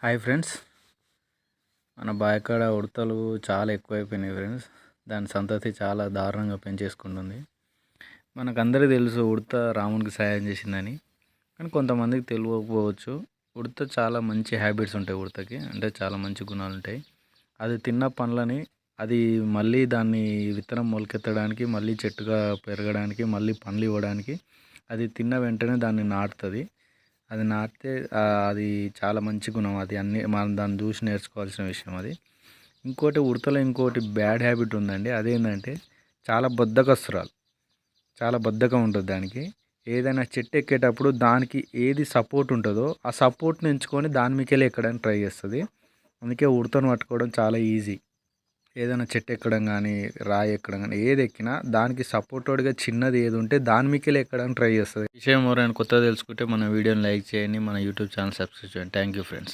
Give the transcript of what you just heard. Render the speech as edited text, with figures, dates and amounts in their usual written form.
Hi friends, మన బావికాడ ఉడతలు చాలా ఎక్కువైపోయినాయి ఫ్రెండ్స్. దాని సంతతి చాలా దారుణంగా పెంచేసుకుంటుంది. మనకందరికీ తెలుసు ఉడత రామునికి సాయం చేసిందని, కానీ కొంతమందికి తెలియకపోవచ్చు. ఉడత చాలా మంచి హ్యాబిట్స్ ఉంటాయి ఉడతకి, అంటే చాలా మంచి గుణాలు ఉంటాయి. అది తిన్న పండ్లని అది మళ్ళీ దాన్ని విత్తనం మొలకెత్తడానికి, మళ్ళీ చెట్టుగా పెరగడానికి, మళ్ళీ పండ్లు ఇవ్వడానికి అది తిన్న వెంటనే దాన్ని నాటుతుంది. అది నాటితే అది చాలా మంచి గుణం. అది అన్ని మనం దాన్ని చూసి నేర్చుకోవాల్సిన విషయం అది. ఇంకోటి ఉడతలో ఇంకోటి బ్యాడ్ హ్యాబిట్ ఉందండి. అదేంటంటే చాలా బద్ధకస్తురాలు. చాలా బద్ధకం ఉంటుంది దానికి. ఏదైనా చెట్టు ఎక్కేటప్పుడు దానికి ఏది సపోర్ట్ ఉంటుందో ఆ సపోర్ట్ని ఎంచుకొని దాని మీకెళ్ళి ఎక్కడానికి ట్రై చేస్తుంది. అందుకే ఉడతను పట్టుకోవడం చాలా ఈజీ. ఏదైనా చెట్టు ఎక్కడం కానీ, రాయి ఎక్కడం కానీ, ఏది ఎక్కినా దానికి సపోర్టెడ్గా చిన్నది ఏది ఉంటే దాని మీకెళ్ళి ఎక్కడానికి ట్రై చేస్తుంది. విషయం ఎవరైనా కొత్తగా తెలుసుకుంటే మన వీడియోని లైక్ చేయండి, మన యూట్యూబ్ ఛానల్ సబ్స్క్రైబ్ చేయండి. Thank you friends.